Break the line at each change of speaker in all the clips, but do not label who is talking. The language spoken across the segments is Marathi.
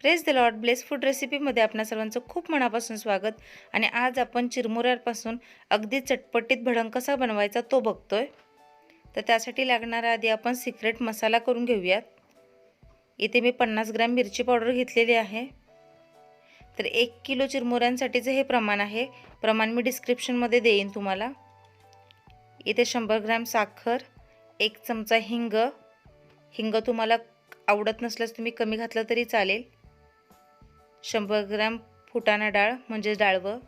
Praise the Lord. Bless food रेसिपीमध्ये आपणा सर्वांचं खूप मनापासून स्वागत. आणि आज आपण चिरमुऱ्यापासून अगदी चटपटीत भडंग कसा बनवायचा तो बघतोय. तर त्यासाठी लागणारा आधी आपण सिक्रेट मसाला करून घेऊयात. इथे मी 50 ग्रॅम मिरची पावडर घेतलेली आहे. तर 1 किलो चिरमुऱ्यांसाठीचे हे प्रमाण आहे. प्रमाण मी डिस्क्रिप्शनमध्ये देईन तुम्हाला. इथे 100 ग्रॅम साखर, 1 चमचा हिंग तुम्हाला आवडत नसल्यास तुम्ही कमी घातलं तरी चालेल. 100 ग्रॅम फुटाणा डाळ म्हणजे डाळवं.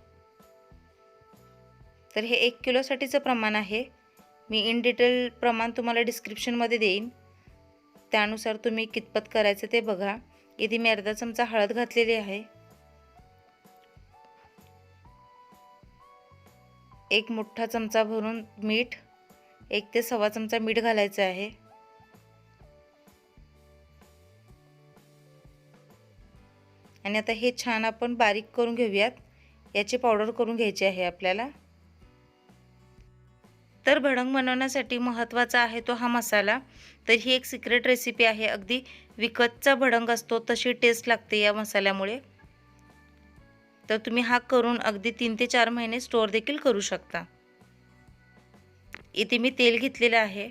तर हे 1 किलोसाठीचं प्रमाण आहे. मी इन डिटेल प्रमाण तुम्हाला डिस्क्रिप्शनमध्ये देईन, त्यानुसार तुम्ही कितपत करायचं ते बघा. इथे मी अर्धा चमचा हळद घातलेली आहे. 1 मोठा चमचा भरून मीठ, 1 ते सव्वा चमचा मीठ घालायचं आहे. आणि आता हे छान आपण बारीक करून घेऊयात. याची पावडर करून घ्यायची आहे आपल्याला. तर भडंग बनवण्यासाठी महत्त्वाचा आहे तो हा मसाला. तर ही एक सिक्रेट रेसिपी आहे. अगदी विकतचा भडंग असतो तशी टेस्ट लागते या मसाल्यामुळे. तर तुम्ही हा करून अगदी 3 ते 4 महिने स्टोअर देखील करू शकता. इथे मी तेल घेतलेलं आहे.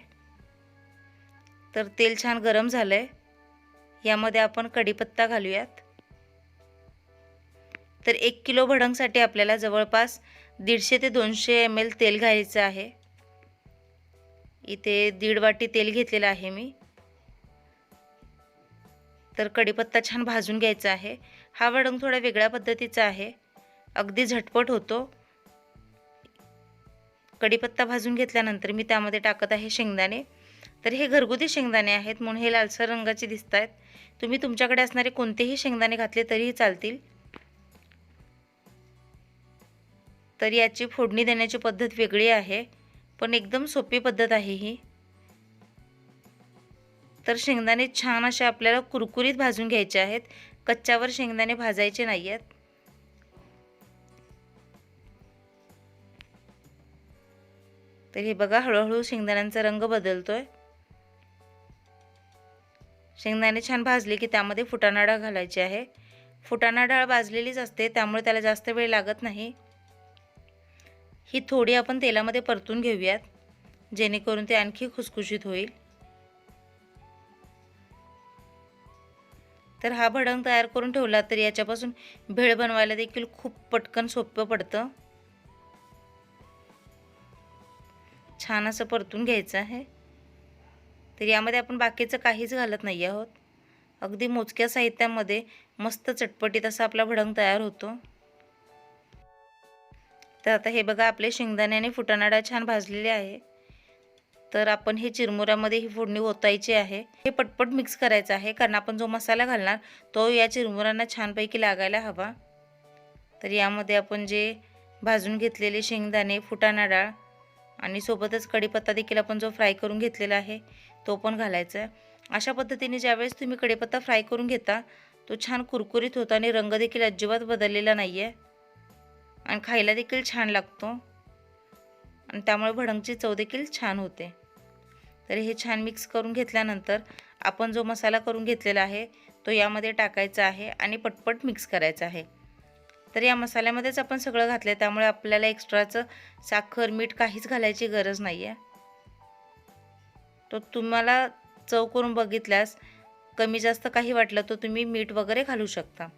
तर तेल छान गरम झालंय. यामध्ये आपण कढीपत्ता घालूयात. तर 1 किलो भडंगसाठी आपल्याला जवळपास 150 ते 200 ml तेल घ्यायचं आहे. इथे 1.5 वाटी तेल घेतलेलं आहे मी. तर कढीपत्ता छान भाजून घ्यायचा आहे. हा भडंग थोडा वेगळ्या पद्धतीचा आहे, अगदी झटपट होतो. कढीपत्ता भाजून घेतल्यानंतर मी त्यामध्ये टाकत आहे शेंगदाणे. तर हे घरगुती शेंगदाणे आहेत म्हणून हे लालसर रंगाचे दिसत आहेत. तुम्ही तुमच्याकडे असणारे कोणतेही शेंगदाणे घातले तरीही चालतील. तर याची फोडणी देण्याची पद्धत वेगळी आहे, पण एकदम सोपी पद्धत आहे ही. तर शेंगदाणे छान असे आपल्याला कुरकुरीत भाजून घ्यायचे आहेत. कच्च्यावर शेंगदाणे भाजायचे नाही आहेत. तर हे बघा, हळूहळू शेंगदाण्यांचा रंग बदलतोय. शेंगदाणे छान भाजले की त्यामध्ये फुटाणा डाळ घालायची आहे. फुटाणा डाळ भाजलेलीच असते त्यामुळे त्याला जास्त वेळ लागत नाही. ही थोडी आपण तेलामध्ये परतून घेऊयात, जेणेकरून ते आणखी खुसखुशीत होईल. तर हा भडंग तयार करून ठेवला तर याच्यापासून भेळ बनवायला देखील खूप पटकन सोपं पडतं. छान असं परतून घ्यायचं आहे. तर यामध्ये आपण बाकीचं काहीच घालत नाही आहोत. अगदी मोजक्या साहित्यामध्ये मस्त चटपटीत असा आपला भडंग तयार होतो. तर आता हे बघा, आपले शेंगदाणे आणि फुटाणा डाळ छान भाजलेले आहे. तर आपण हे चिरमुऱ्यामध्ये ही फोडणी ओतायची आहे. हे पटपट मिक्स करायचं आहे, कारण आपण जो मसाला घालणार तो या चिरमुऱ्यांना छानपैकी लागायला हवा. तर यामध्ये आपण जे भाजून घेतलेले शेंगदाणे, फुटाणा डाळ आणि सोबतच कढीपत्ता देखील आपण जो फ्राय करून घेतलेला आहे तो पण घालायचा आहे. अशा पद्धतीने ज्यावेळेस तुम्ही कढीपत्ता फ्राय करून घेता तो छान कुरकुरीत होतो आणि रंग देखील अजिबात बदललेला नाही आहे आणि खायला देखील छान लागतो आणि त्यामुळे भडंगची चव देखील छान होते. तर हे छान मिक्स करून घेतल्यानंतर आपण जो मसाला करून घेतलेला आहे तो यामध्ये टाकायचा आहे आणि पटपट मिक्स करायचा आहे. तर या मसाल्यामध्येच आपण सगळं घातलं आहे त्यामुळे आपल्याला एक्स्ट्राचं साखर, मीठ काहीच घालायची गरज नाही आहे. तो तुम्हाला चव करून बघितल्यास कमी जास्त काही वाटलं तर तुम्ही मीठ वगैरे घालू शकता.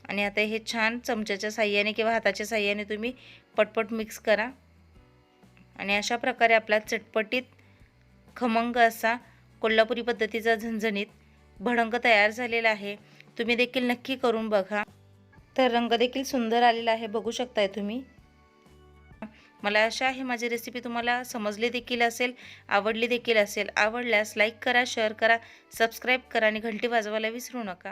आणि आता हे छान चमच्याच्या साहाय्याने किंवा हाताच्या साहाय्याने तुम्ही पटपट मिक्स करा. आणि अशा प्रकारे आपला चटपटीत खमंग असा कोल्हापुरी पद्धतीचा झणझणीत भडंग तयार झालेला आहे. तुम्ही देखील नक्की करून बघा. तर रंग देखील सुंदर आलेला आहे, बघू शकताय तुम्ही. मला आशा आहे माझी रेसिपी तुम्हाला समजली देखील असेल, आवडली देखील असेल. आवडल्यास लाईक करा, शेअर करा, सबस्क्राईब करा आणि घंटी वाजवायला विसरू नका.